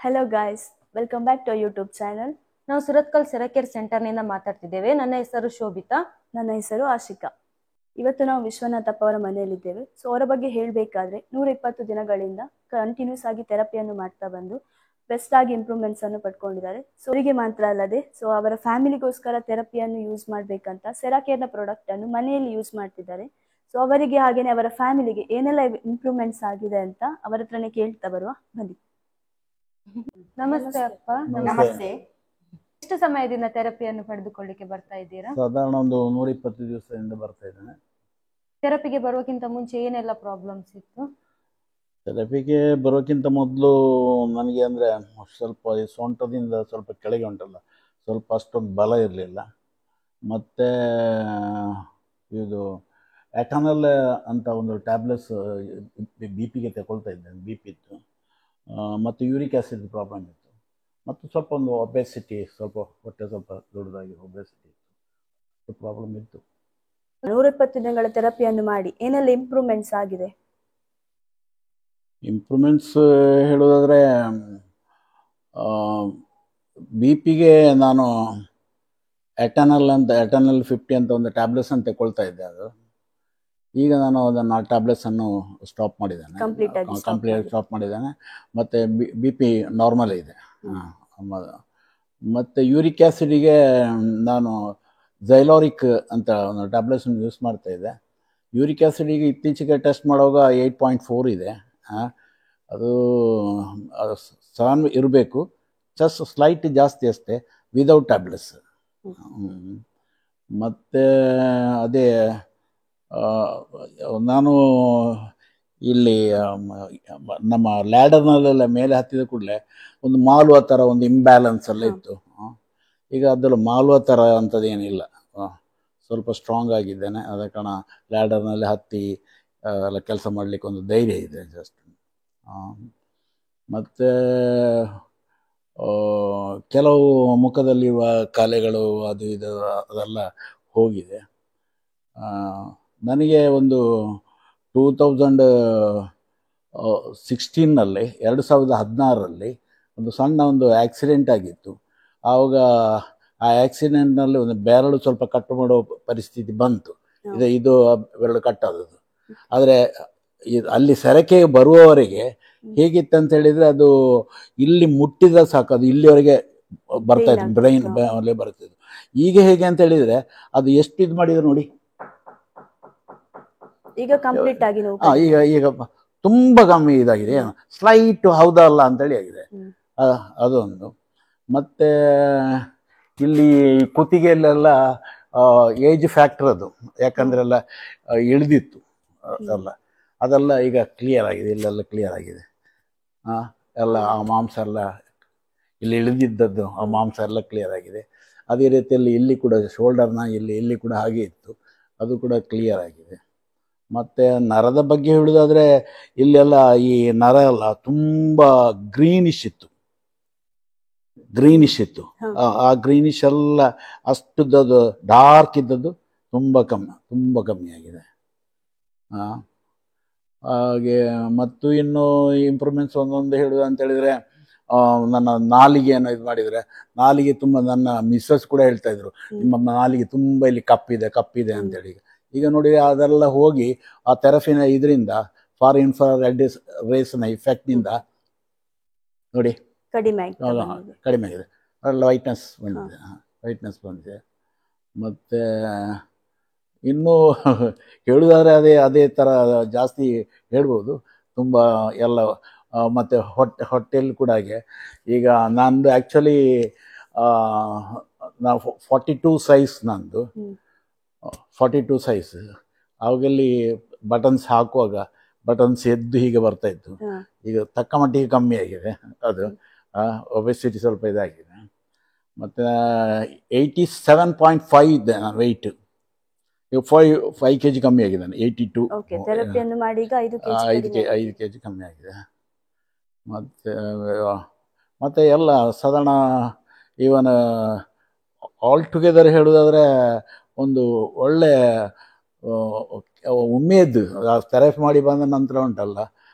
Hello guys, welcome back to our YouTube channel. ನಾವು ಸುರತ್ಕಲ್ ಸೆರಕೇರ್ ಸೆಂಟರ್ನಿಂದ ಮಾತಾಡ್ತಿದ್ದೇವೆ. ನನ್ನ ಹೆಸರು ಶೋಭಿತಾ. ನನ್ನ ಹೆಸರು ಆಶಿಕಾ. ಇವತ್ತು ನಾವು ವಿಶ್ವನಾಥಪ್ಪ ಅವರ ಮನೆಯಲ್ಲಿದ್ದೇವೆ. ಸೊ ಅವರ ಬಗ್ಗೆ ಹೇಳಬೇಕಾದ್ರೆ 120 ದಿನಗಳಿಂದ ಕಂಟಿನ್ಯೂಸ್ ಆಗಿ ಥೆರಪಿಯನ್ನು ಮಾಡ್ತಾ ಬಂದು ಬೆಸ್ಟ್ ಆಗಿ ಇಂಪ್ರೂವ್ಮೆಂಟ್ಸ್ ಅನ್ನು ಪಡ್ಕೊಂಡಿದ್ದಾರೆ. ಸೊ ಅವರಿಗೆ ಮಾತ್ರ ಅಲ್ಲದೆ ಸೊ ಅವರ ಫ್ಯಾಮಿಲಿಗೋಸ್ಕರ ಥೆರಪಿಯನ್ನು ಯೂಸ್ ಮಾಡಬೇಕಂತ ಸೆರಾಕೇರ್ನ ಪ್ರಾಡಕ್ಟ್ ಅನ್ನು ಮನೆಯಲ್ಲಿ ಯೂಸ್ ಮಾಡ್ತಿದ್ದಾರೆ. ಸೊ ಅವರಿಗೆ ಹಾಗೇನೆ ಅವರ ಫ್ಯಾಮಿಲಿಗೆ ಏನೆಲ್ಲ ಇಂಪ್ರೂವ್ಮೆಂಟ್ಸ್ ಆಗಿದೆ ಅಂತ ಅವರ ಹತ್ರನೇ ಕೇಳ್ತಾ ಬರುವ. ಬನ್ನಿ. ನಮಸ್ತೆ ಅಪ್ಪ. ನಮಸ್ತೆ. ಎಷ್ಟು ಸಮಯದಿಂದ ಥೆರಪಿಯನ್ನು ಪಡೆದುಕೊಳ್ಳಿಕ್ಕೆ ಬರ್ತಾ ಇದ್ದೀರಾ? ಸಾಧಾರಣ ಒಂದು 120 ದಿವಸದಿಂದ ಬರ್ತಾ ಇದ್ದೇನೆ. ಥೆರಪಿಗೆ ಬರೋಕ್ಕಿಂತ ಮುಂಚೆ ಏನೆಲ್ಲ ಪ್ರಾಬ್ಲಮ್ಸ್ ಇತ್ತು? ಥೆರಪಿಗೆ ಬರೋಕ್ಕಿಂತ ಮೊದಲು ನನಗೆ ಅಂದರೆ ಸ್ವಲ್ಪ ಈ ಸೊಂಟದಿಂದ ಸ್ವಲ್ಪ ಕೆಳಗೆ ಉಂಟಲ್ಲ, ಸ್ವಲ್ಪ ಅಷ್ಟೊಂದು ಬಲ ಇರಲಿಲ್ಲ. ಮತ್ತು ಇದು ಎಟನಲ್ ಅಂತ ಒಂದು ಟ್ಯಾಬ್ಲೆಟ್ಸ್ ಬಿ ಪಿಗೆ ತಗೊಳ್ತಾ ಇದ್ದೇನೆ, ಬಿ ಪಿ ಇತ್ತು. ಮತ್ತು ಯೂರಿಕ್ ಆ್ಯಸಿಡ್ ಪ್ರಾಬ್ಲಮ್ ಇತ್ತು. ಮತ್ತು ಸ್ವಲ್ಪ ಒಂದು ಒಬೆಸಿಟಿ, ಸ್ವಲ್ಪ ಹೊಟ್ಟೆ ಸ್ವಲ್ಪ ದೊಡ್ಡದಾಗಿ ಒಬೆಸಿಟಿ ಇತ್ತು, ಪ್ರಾಬ್ಲಮ್ ಇತ್ತು. 120 ದಿನಗಳ ಥೆರಪಿಯನ್ನು ಮಾಡಿ ಏನೆಲ್ಲ ಇಂಪ್ರೂವ್ಮೆಂಟ್ಸ್ ಆಗಿದೆ? ಇಂಪ್ರೂವ್ಮೆಂಟ್ಸ್ ಹೇಳೋದಾದರೆ ಬಿ ಪಿಗೆ ನಾನು ಎಟನಲ್ 50 ಅಂತ ಒಂದು ಟ್ಯಾಬ್ಲೆಟ್ಸನ್ನು ತಗೊಳ್ತಾ ಇದ್ದೆ. ಅದು ಈಗ ನಾನು ಅದನ್ನು ಟ್ಯಾಬ್ಲೆಟ್ಸನ್ನು ಸ್ಟಾಪ್ ಮಾಡಿದ್ದೇನೆ, ಕಂಪ್ಲೀಟ್ ಸ್ಟಾಪ್ ಮಾಡಿದ್ದೇನೆ. ಮತ್ತು ಬಿ ಪಿ ನಾರ್ಮಲ್ ಇದೆ. ಮತ್ತು ಯೂರಿಕ್ ಆ್ಯಸಿಡಿಗೆ ನಾನು ಝೈಲಾರಿಕ್ ಅಂತ ಒಂದು ಟ್ಯಾಬ್ಲೆಟ್ಸನ್ನು ಯೂಸ್ ಮಾಡ್ತಾಯಿದ್ದೆ. ಯೂರಿಕ್ ಆ್ಯಸಿಡಿಗೆ ಇತ್ತೀಚೆಗೆ ಟೆಸ್ಟ್ ಮಾಡುವಾಗ 8.4 ಇದೆ. ಅದು 7 ಇರಬೇಕು, ಜಸ್ಟ್ ಸ್ಲೈಟ್ ಜಾಸ್ತಿ ಅಷ್ಟೇ, ವಿದೌಟ್ ಟ್ಯಾಬ್ಲೆಟ್ಸ್. ಮತ್ತು ಅದೇ ನಾನು ಇಲ್ಲಿ ನಮ್ಮ ಲ್ಯಾಡರ್ನಲ್ಲೆಲ್ಲ ಮೇಲೆ ಹತ್ತಿದ ಕೂಡಲೇ ಒಂದು ಮಾಲುವ ಥರ ಒಂದು ಇಂಬ್ಯಾಲೆನ್ಸ್ ಎಲ್ಲ ಇತ್ತು. ಈಗ ಅದೆಲ್ಲ ಮಾಲುವ ಥರ ಅಂಥದ್ದೇನಿಲ್ಲ, ಸ್ವಲ್ಪ ಸ್ಟ್ರಾಂಗ್ ಆಗಿದ್ದೇನೆ. ಅದ ಕಾರಣ ಲ್ಯಾಡರ್ನಲ್ಲಿ ಹತ್ತಿ ಎಲ್ಲ ಕೆಲಸ ಮಾಡಲಿಕ್ಕೆ ಒಂದು ಧೈರ್ಯ ಇದೆ ಜಸ್ಟ್. ಮತ್ತು ಕೆಲವು ಮುಖದಲ್ಲಿರುವ ಕಾಲೆಗಳು ಅದು ಇದು ಅದೆಲ್ಲ ಹೋಗಿದೆ. ನನಗೆ ಒಂದು 2016ರಲ್ಲಿ ಒಂದು ಸಣ್ಣ ಒಂದು ಆ್ಯಕ್ಸಿಡೆಂಟ್ ಆಗಿತ್ತು. ಆವಾಗ ಆ ಆ್ಯಕ್ಸಿಡೆಂಟ್ನಲ್ಲಿ ಒಂದು ಬೆರಳು ಸ್ವಲ್ಪ ಕಟ್ಟು ಮಾಡೋ ಪರಿಸ್ಥಿತಿ ಬಂತು. ಇದು ಬೆರಳು ಕಟ್ಟಾದದ್ದು. ಆದರೆ ಅಲ್ಲಿ ಸೆರಕೆ ಬರುವವರೆಗೆ ಹೇಗಿತ್ತಂತ ಹೇಳಿದರೆ, ಅದು ಇಲ್ಲಿ ಮುಟ್ಟಿದ ಸಾಕು ಅದು ಇಲ್ಲಿವರೆಗೆ ಬರ್ತಾಯಿತ್ತು, ಬ್ರೈನ್ ಅಲ್ಲೇ ಬರ್ತಿದ್ದು. ಈಗ ಹೇಗೆ ಅಂತ ಹೇಳಿದರೆ ಅದು ಎಷ್ಟು ಇದು ಮಾಡಿದ್ರು ನೋಡಿ, ಈಗ ಕಂಪ್ಲೀಟ್ ಆಗಿ ಈಗ ತುಂಬ ಕಮ್ಮಿ ಇದಾಗಿದೆ. ಸ್ಲೈಟ್ ಹೌದಾ ಅಲ್ಲ ಅಂತೇಳಿ ಆಗಿದೆ, ಅದೊಂದು. ಮತ್ತು ಇಲ್ಲಿ ಕುತ್ತಿಗೆಯಲ್ಲೆಲ್ಲ ಏಜ್ ಫ್ಯಾಕ್ಟರ್ ಅದು, ಯಾಕಂದ್ರೆ ಎಲ್ಲ ಇಳಿದಿತ್ತು ಅದೆಲ್ಲ ಈಗ ಕ್ಲಿಯರ್ ಆಗಿದೆ, ಇಲ್ಲೆಲ್ಲ ಕ್ಲಿಯರ್ ಆಗಿದೆ. ಎಲ್ಲ ಆ ಮಾಂಸ ಎಲ್ಲ ಇಲ್ಲಿ ಇಳಿದಿದ್ದದ್ದು, ಆ ಮಾಂಸ ಎಲ್ಲ ಕ್ಲಿಯರ್ ಆಗಿದೆ. ಅದೇ ರೀತಿಯಲ್ಲಿ ಇಲ್ಲಿ ಕೂಡ ಶೋಲ್ಡರ್ನ ಇಲ್ಲಿ ಕೂಡ ಹಾಗೆ ಇತ್ತು, ಅದು ಕೂಡ ಕ್ಲಿಯರ್ ಆಗಿದೆ. ಮತ್ತು ನರದ ಬಗ್ಗೆ ಹೇಳೋದಾದರೆ ಇಲ್ಲೆಲ್ಲ ಈ ನರ ಎಲ್ಲ ತುಂಬ ಗ್ರೀನಿಶ್ ಇತ್ತು. ಆ ಗ್ರೀನಿಶ್ ಎಲ್ಲ ಅಷ್ಟುದ್ದು ಡಾರ್ಕ್ ಇದ್ದದ್ದು ತುಂಬ ಕಮ್ಮಿ ಆಗಿದೆ. ಹಾಗೆ ಮತ್ತು ಇನ್ನು ಇಂಪ್ರೂವ್ಮೆಂಟ್ಸ್ ಒಂದೊಂದು ಹೇಳೋದು ಅಂತ ಹೇಳಿದರೆ, ನನ್ನ ನಾಲಿಗೆಯನ್ನು ಇದು ಮಾಡಿದರೆ, ನಾಲಿಗೆ ತುಂಬ, ನನ್ನ ಮಿಸ್ಸಸ್ ಕೂಡ ಹೇಳ್ತಾ ಇದ್ರು, ನಿಮ್ಮ ನಾಲಿಗೆ ತುಂಬ ಇಲ್ಲಿ ಕಪ್ಪಿದೆ ಅಂತೇಳಿ. ಈಗ ನೋಡಿ ಅದೆಲ್ಲ ಹೋಗಿ ಆ ಥೆರಪಿನ ಇದರಿಂದ, ಫಾರ್ ಇನ್ಫ್ರಾರೆಡ್ ರೇಸ್ನ ಇಫೆಕ್ಟ್ನಿಂದ ನೋಡಿ ಕಡಿಮೆ ಆಗಿದೆ. ಅದೆಲ್ಲ ವೈಟ್ನೆಸ್ ಬಂದಿದೆ. ಮತ್ತು ಇನ್ನೂ ಹೇಳೋದಾದರೆ ಅದೇ ಥರ ಜಾಸ್ತಿ ಹೇಳ್ಬೋದು, ತುಂಬ ಎಲ್ಲ. ಮತ್ತು ಹೊಟ್ಟೆಯಲ್ಲಿ ಕೂಡ ಹಾಗೆ. ಈಗ ನಂದು ಆ್ಯಕ್ಚುಲಿ ನಾವು 42 ಸೈಜ್, ನಂದು 42 ಸೈಜ್. ಅವಾಗಲ್ಲಿ ಬಟನ್ಸ್ ಹಾಕುವಾಗ ಬಟನ್ಸ್ ಎದ್ದು ಹೀಗೆ ಬರ್ತಾಯಿತ್ತು. ಈಗ ತಕ್ಕ ಮಟ್ಟಿಗೆ ಕಮ್ಮಿ ಆಗಿದೆ ಅದು, ಒಬೆಸಿಟಿ ಸ್ವಲ್ಪ ಇದಾಗಿದೆ. ಮತ್ತು 87.5 ಇದ್ದೆ ನಾನು ವೆಯ್ಟ್. 5 kg ಕಮ್ಮಿ ಆಗಿದ್ದಾನೆ, 82. 5 kg ಕಮ್ಮಿ ಆಗಿದೆ. ಮತ್ತು ಎಲ್ಲ ಸಾಧಾರಣ ಇವನ್ ಆಲ್ ಟುಗೆದರ್ ಹೇಳೋದಾದರೆ ಒಂದು ಒಳ್ಳೆ ಉಮೇದು ಥೆರಪಿ ಮಾಡಿ ಬಂದ ನಂತರ ಉಂಟಲ್ಲ,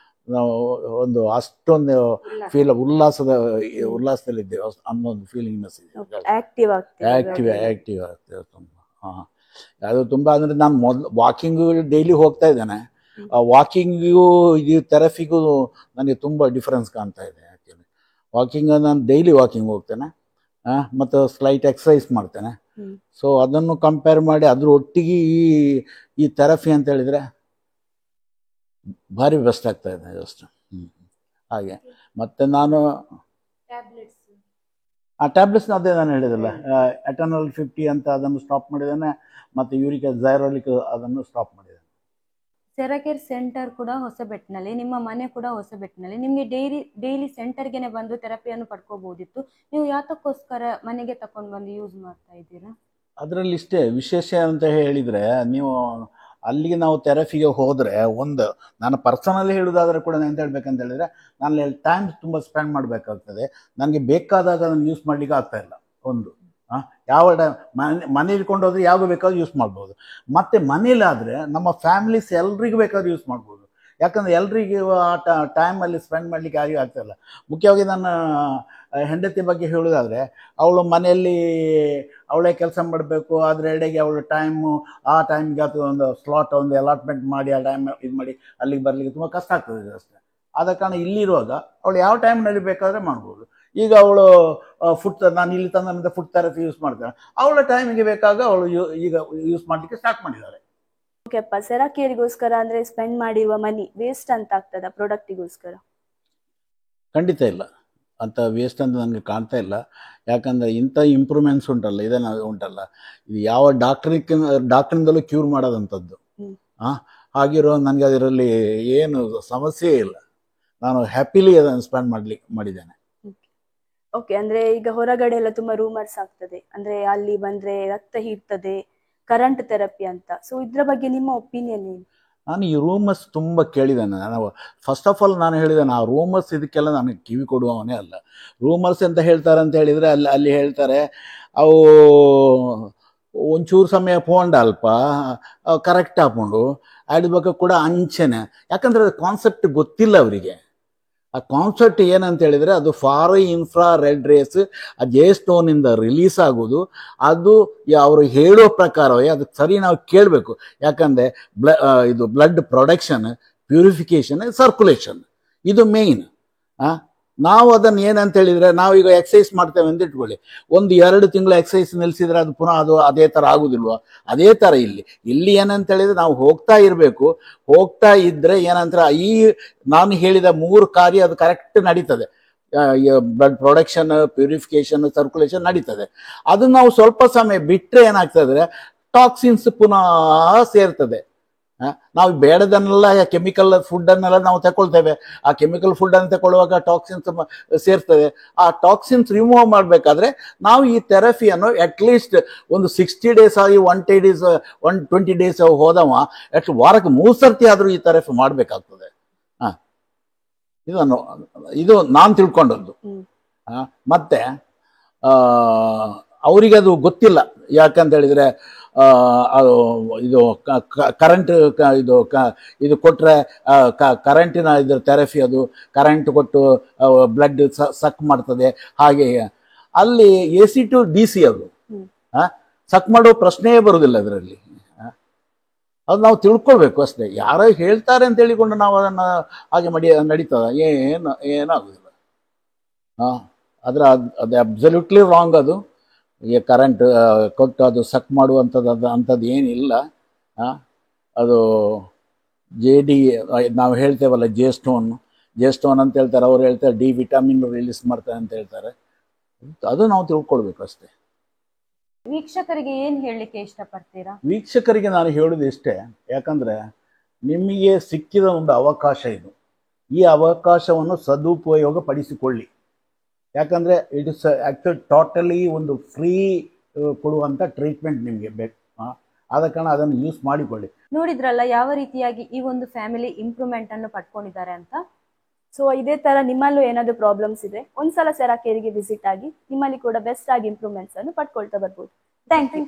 ನಾವು ಒಂದು ಅಷ್ಟೊಂದು ಉಲ್ಲಾಸದಲ್ಲಿದ್ದೇವೆ ಅನ್ನೋ ಒಂದು ಫೀಲಿಂಗ್ನೆಸ್ ಇದೆ. ಆಕ್ಟಿವ್ ಆಕ್ಟಿವ್ ಆಗ್ತೇವೆ ತುಂಬ. ಹಾಂ, ಅದು ತುಂಬ ಅಂದರೆ ನಾನು ವಾಕಿಂಗು ಡೈಲಿ ಹೋಗ್ತಾ ಇದ್ದೇನೆ. ಆ ವಾಕಿಂಗಿಗೂ ಇದು ಥೆರಪಿಗೂ ನನಗೆ ತುಂಬ ಡಿಫ್ರೆನ್ಸ್ ಕಾಣ್ತಾ ಇದೆ. ಆ್ಯಕ್ಚುಲಿ ವಾಕಿಂಗ್ ನಾನು ಡೈಲಿ ವಾಕಿಂಗ್ ಹೋಗ್ತೇನೆ, ಮತ್ತು ಸ್ಲೈಟ್ ಎಕ್ಸಸೈಸ್ ಮಾಡ್ತೇನೆ. ಸೊ ಅದನ್ನು ಕಂಪೇರ್ ಮಾಡಿ ಅದ್ರ ಒಟ್ಟಿಗೆ ಈ ಥೆರಪಿ ಅಂತ ಹೇಳಿದರೆ ಭಾರಿ ಬೆಸ್ಟ್ ಆಗ್ತಾ ಇದೆ ಜಸ್ಟ್. ಹಾಗೆ ಮತ್ತು ನಾನು ಆ ಟ್ಯಾಬ್ಲೆಟ್ಸ್ ಅದೇ ನಾನು ಹೇಳಿದಲ್ಲ, ಎಟರ್ನಲ್ 50 ಅಂತ ಅದನ್ನು ಸ್ಟಾಪ್ ಮಾಡಿದ್ದೇನೆ, ಮತ್ತು ಯೂರಿಕ್ ಝೈರೋಲಿಕ್ ಅದನ್ನು ಸ್ಟಾಪ್ ಮಾಡಿದ್ದೇನೆ. ಸೆರಾಕೇರ್ ಸೆಂಟರ್ ಕೂಡ ಹೊಸಬೆಟ್ಟಿನಲ್ಲಿ, ನಿಮ್ಮ ಮನೆ ಕೂಡ ಹೊಸಬೆಟ್ಟಿನಲ್ಲಿ. ನಿಮಗೆ ಡೈಲಿ ಸೆಂಟರ್ಗೆನೆ ಬಂದು ಥೆರಪಿಯನ್ನು ಪಡ್ಕೋಬಹುದಿತ್ತು. ನೀವು ಯಾತಕ್ಕೋಸ್ಕರ ಮನೆಗೆ ತಕೊಂಡು ಬಂದು ಯೂಸ್ ಮಾಡ್ತಾ ಇದ್ದೀರಾ? ಅದರಲ್ಲಿ ಇಷ್ಟೇ ವಿಶೇಷ ಅಂತ ಹೇಳಿದರೆ, ನೀವು ಅಲ್ಲಿಗೆ ನಾವು ಥೆರಪಿಗೆ ಹೋದರೆ, ಒಂದು ನಾನು ಪರ್ಸನಲಿ ಹೇಳೋದಾದರೆ ಕೂಡ ಎಂತ ಹೇಳ್ಬೇಕಂತ ಹೇಳಿದರೆ, ನಾನು ಟೈಮ್ ತುಂಬ ಸ್ಪೆಂಡ್ ಮಾಡಬೇಕಾಗ್ತದೆ. ನನಗೆ ಬೇಕಾದಾಗ ನಾನು ಯೂಸ್ ಮಾಡಲಿಕ್ಕೆ ಆಗ್ತಾಯಿಲ್ಲ. ಒಂದು ಯಾವ ಟೈಮ್ ಮನೇಲಿ ಕೊಂಡೋದ್ರೆ ಯಾವಾಗ ಬೇಕಾದ್ರೂ ಯೂಸ್ ಮಾಡ್ಬೋದು. ಮತ್ತು ಮನೇಲಾದರೆ ನಮ್ಮ ಫ್ಯಾಮಿಲೀಸ್ ಎಲ್ರಿಗೂ ಬೇಕಾದ್ರೂ ಯೂಸ್ ಮಾಡ್ಬೋದು. ಯಾಕಂದರೆ ಎಲ್ರಿಗೂ ಆ ಟೈಮಲ್ಲಿ ಸ್ಪೆಂಡ್ ಮಾಡಲಿಕ್ಕೆ ಯಾರಿಗೂ ಆಗ್ತಾಯಿಲ್ಲ. ಮುಖ್ಯವಾಗಿ ನನ್ನ ಹೆಂಡತಿ ಬಗ್ಗೆ ಹೇಳೋದಾದರೆ, ಅವಳು ಮನೆಯಲ್ಲಿ ಅವಳೇ ಕೆಲಸ ಮಾಡಬೇಕು. ಅದರ ಎಡೆಗೆ ಅವಳ ಟೈಮು ಆ ಟೈಮಿಗೆ ಅಥವಾ ಒಂದು ಸ್ಲಾಟ್ ಒಂದು ಅಲಾಟ್ಮೆಂಟ್ ಮಾಡಿ ಆ ಟೈಮ್ ಇದು ಮಾಡಿ ಅಲ್ಲಿಗೆ ಬರಲಿಕ್ಕೆ ತುಂಬ ಕಷ್ಟ ಆಗ್ತದೆ ಅಷ್ಟೇ. ಆದ ಕಾರಣ ಇಲ್ಲಿರುವಾಗ ಅವಳು ಯಾವ ಟೈಮ್ನಲ್ಲಿ ಬೇಕಾದರೆ ಮಾಡ್ಬೋದು. ಈಗ ಅವಳು ನಾನು ಇಲ್ಲಿ ತಂದ ಫುಡ್ ಥೆರಪಿ ಯೂಸ್ ಮಾಡ್ತಾಳೆ. ಅವಳ ಟೈಮಿಗೆ ಬೇಕಾಗ ಅವಳು ಈಗ ಯೂಸ್ ಮಾಡಲಿಕ್ಕೆ ಸ್ಟಾರ್ಟ್ ಮಾಡಿದ್ದಾಳೆ. ಓಕೆಪ್ಪ, ಸೆರಾಕೇರಿಗೋಸ್ಕರ ಅಂದರೆ ಸ್ಪೆಂಡ್ ಮಾಡಿರುವ ಮನಿ ವೇಸ್ಟ್ ಅಂತ ಆಗ್ತದ ಪ್ರಾಡಕ್ಟಿಗೋಸ್ಕರ? ಖಂಡಿತ ಇಲ್ಲ, ಅಂತ ವೇಸ್ಟ್ ಅಂತ ನನಗೆ ಕಾಣ್ತಾ ಇಲ್ಲ. ಯಾಕಂದರೆ ಇಂಥ ಇಂಪ್ರೂವ್ಮೆಂಟ್ಸ್ ಉಂಟಲ್ಲ, ಉಂಟಲ್ಲ, ಇದು ಯಾವ ಡಾಕ್ಟ್ರಿಂದಲೂ ಕ್ಯೂರ್ ಮಾಡೋದಂಥದ್ದು. ಹಾಗಿರೋ ನನಗೆ ಅದರಲ್ಲಿ ಏನು ಸಮಸ್ಯೆ ಇಲ್ಲ. ನಾನು ಹ್ಯಾಪಿಲಿ ಅದನ್ನು ಸ್ಪೆಂಡ್ ಮಾಡಿದ್ದೇನೆ. ಓಕೆ, ಅಂದರೆ ಈಗ ಹೊರಗಡೆ ಎಲ್ಲ ತುಂಬ ರೂಮರ್ಸ್ ಆಗ್ತದೆ, ಅಂದರೆ ಅಲ್ಲಿ ಬಂದರೆ ರಕ್ತ ಹೀರ್ತದೆ, ಕರೆಂಟ್ ಥೆರಪಿ ಅಂತ. ಸೊ ಇದ್ರ ಬಗ್ಗೆ ನಿಮ್ಮ ಒಪಿನಿಯನ್ ಏನು? ನಾನು ಈ ರೂಮರ್ಸ್ ತುಂಬ ಕೇಳಿದ್ದೇನೆ. ನಾನು ಫಸ್ಟ್ ಆಫ್ ಆಲ್ ನಾನು ಹೇಳಿದ್ದೇನೆ, ಆ ರೂಮರ್ಸ್ ಇದಕ್ಕೆಲ್ಲ ನನಗೆ ಕಿವಿ ಕೊಡುವವನೇ ಅಲ್ಲ. ರೂಮರ್ಸ್ ಅಂತ ಹೇಳ್ತಾರೆ ಅಂತ ಹೇಳಿದರೆ ಅಲ್ಲಿ ಹೇಳ್ತಾರೆ, ಅವು ಒಂಚೂರು ಸಮಯ ಪೋಂಡ ಅಲ್ಪ ಕರೆಕ್ಟ್ ಹಾಕೊಂಡು ಆಡ್ಬೇಕು ಕೂಡ ಅಂಚೆನೆ. ಯಾಕಂದರೆ ಅದು ಕಾನ್ಸೆಪ್ಟ್ ಗೊತ್ತಿಲ್ಲ ಅವರಿಗೆ. ಆ ಕಾನ್ಸೆಪ್ಟ್ ಏನಂತ ಹೇಳಿದರೆ, ಅದು ಫಾರ್ ಇನ್ಫ್ರಾ ರೆಡ್ ರೇಸ್ ಆ ಜೇಸ್ಟೋನಿಂದ ರಿಲೀಸ್ ಆಗೋದು. ಅದು ಅವರು ಹೇಳೋ ಪ್ರಕಾರವೇ ಅದು ಸರಿ ನಾವು ಕೇಳಬೇಕು. ಯಾಕಂದರೆ ಇದು ಬ್ಲಡ್ ಪ್ರೊಡಕ್ಷನ್, ಪ್ಯೂರಿಫಿಕೇಷನ್, ಸರ್ಕ್ಯುಲೇಷನ್ ಇದು ಮೇಯ್ನ್. ನಾವು ಅದನ್ನು ಏನಂತ ಹೇಳಿದರೆ, ನಾವೀಗ ಎಕ್ಸಸೈಸ್ ಮಾಡ್ತೇವೆ ಅಂತ ಇಟ್ಕೊಳ್ಳಿ, 1-2 ತಿಂಗಳು ಎಕ್ಸಸೈಸ್ ನಿಲ್ಲಿಸಿದರೆ ಅದು ಪುನಃ ಅದು ಅದೇ ಥರ ಆಗೋದಿಲ್ವ? ಅದೇ ಥರ ಇಲ್ಲಿ ಏನಂತ ಹೇಳಿದರೆ, ನಾವು ಹೋಗ್ತಾ ಇರಬೇಕು. ಹೋಗ್ತಾ ಇದ್ದರೆ ಏನಂತಾರೆ, ಈ ನಾನು ಹೇಳಿದ 3 ಕಾರ್ಯ ಅದು ಕರೆಕ್ಟ್ ನಡೀತದೆ. ಬ್ಲಡ್ ಪ್ರೊಡಕ್ಷನ್, ಪ್ಯೂರಿಫಿಕೇಷನ್, ಸರ್ಕ್ಯುಲೇಷನ್ ನಡೀತದೆ. ಅದು ನಾವು ಸ್ವಲ್ಪ ಸಮಯ ಬಿಟ್ಟರೆ ಏನಾಗ್ತದೆ, ಟಾಕ್ಸಿನ್ಸ್ ಪುನಃ ಸೇರ್ತದೆ. ನಾವು ಬೇಡದನ್ನೆಲ್ಲ ಕೆಮಿಕಲ್ ಫುಡ್ಡನ್ನೆಲ್ಲ ನಾವು ತಗೊಳ್ತೇವೆ. ಆ ಕೆಮಿಕಲ್ ಫುಡ್ಡನ್ನು ತಗೊಳ್ಳುವಾಗ ಟಾಕ್ಸಿನ್ಸ್ ಸೇರ್ತದೆ. ಆ ಟಾಕ್ಸಿನ್ಸ್ ರಿಮೂವ್ ಮಾಡಬೇಕಾದ್ರೆ ನಾವು ಈ ಥೆರಪಿಯನ್ನು ಅಟ್ಲೀಸ್ಟ್ ಒಂದು 60 ಡೇಸ್ ಆಗಿ 120 ಡೇಸ್ ಹೋದವ ಅಟ್ ವಾರಕ್ಕೆ 3 ಸರ್ತಿ ಆದರೂ ಈ ಥೆರಪಿ ಮಾಡಬೇಕಾಗ್ತದೆ. ಇದು ನಾನು ತಿಳ್ಕೊಂಡದ್ದು. ಮತ್ತೆ ಅವರಿಗೆ ಅದು ಗೊತ್ತಿಲ್ಲ. ಯಾಕಂತ ಹೇಳಿದರೆ, ಇದು ಕರೆಂಟ್ ಇದು ಕೊಟ್ಟರೆ ಕರೆಂಟಿನ ಇದ್ರ ಥೆರಪಿ, ಅದು ಕರೆಂಟ್ ಕೊಟ್ಟು ಬ್ಲಡ್ ಸಕ್ ಮಾಡ್ತದೆ. ಹಾಗೆ ಅಲ್ಲಿ AC to DC ಅದು ಸಕ್ ಮಾಡೋ ಪ್ರಶ್ನೆಯೇ ಬರುವುದಿಲ್ಲ ಅದರಲ್ಲಿ. ಅದು ನಾವು ತಿಳ್ಕೊಳ್ಬೇಕು ಅಷ್ಟೇ. ಯಾರೋ ಹೇಳ್ತಾರೆ ಅಂತ ಹೇಳಿಕೊಂಡು ನಾವು ಅದನ್ನು ಹಾಗೆ ನಡೀತದ? ಏನಾಗೋದಿಲ್ಲ. ಅದು ಅಬ್ಸಲ್ಯೂಟ್ಲಿ ರಾಂಗ್. ಅದು ಈ ಕರೆಂಟ್ ಕೊಟ್ಟು ಅದು ಸಕ್ ಮಾಡುವಂಥದ್ದು ಏನಿಲ್ಲ. ಅದು ನಾವು ಹೇಳ್ತೇವಲ್ಲ ಜೇಸ್ಟೋನ್ ಅಂತ ಹೇಳ್ತಾರೆ, ಅವ್ರು ಹೇಳ್ತಾರೆ D ವಿಟಮಿನ್ ರಿಲೀಸ್ ಮಾಡ್ತಾರೆ ಅಂತ ಹೇಳ್ತಾರೆ. ಅದು ನಾವು ತಿಳ್ಕೊಳ್ಬೇಕು ಅಷ್ಟೇ. ವೀಕ್ಷಕರಿಗೆ ಏನು ಹೇಳಲಿಕ್ಕೆ ಇಷ್ಟಪಡ್ತೀರಾ? ವೀಕ್ಷಕರಿಗೆ ನಾನು ಹೇಳೋದು ಇಷ್ಟೇ, ಯಾಕಂದರೆ ನಿಮಗೆ ಸಿಕ್ಕಿದ ಒಂದು ಅವಕಾಶ ಇದು. ಈ ಅವಕಾಶವನ್ನು ಸದುಪಯೋಗ ಪಡಿಸಿಕೊಳ್ಳಿ. ಯಾಕಂದರೆ ಇಟ್ ಇಸ್ ಆ್ಯಕ್ಚುಲಿ ಟೋಟಲಿ ಒಂದು ಫ್ರೀ ಕೊಡುವಂಥ ಟ್ರೀಟ್ಮೆಂಟ್ ನಿಮಗೆ ಬೇಕು. ಆದ ಕಾರಣ ಅದನ್ನು ಯೂಸ್ ಮಾಡಿಕೊಳ್ಳಿ. ನೋಡಿದ್ರಲ್ಲ ಯಾವ ರೀತಿಯಾಗಿ ಈ ಒಂದು ಫ್ಯಾಮಿಲಿ ಇಂಪ್ರೂವ್ಮೆಂಟ್ ಅನ್ನು ಪಡ್ಕೊಂಡಿದ್ದಾರೆ ಅಂತ. ಸೊ ಇದೇ ಥರ ನಿಮ್ಮಲ್ಲೂ ಏನಾದರೂ ಪ್ರಾಬ್ಲಮ್ಸ್ ಇದ್ರೆ ಒಂದ್ಸಲ ಸೆರಾಕೇರಿಗೆ ವಿಸಿಟ್ ಆಗಿ ನಿಮ್ಮಲ್ಲಿ ಕೂಡ ಬೆಸ್ಟ್ ಆಗಿ ಇಂಪ್ರೂವ್ಮೆಂಟ್ಸ್ ಅನ್ನು ಪಡ್ಕೊಳ್ತಾ ಬರ್ಬೋದು. Thank you.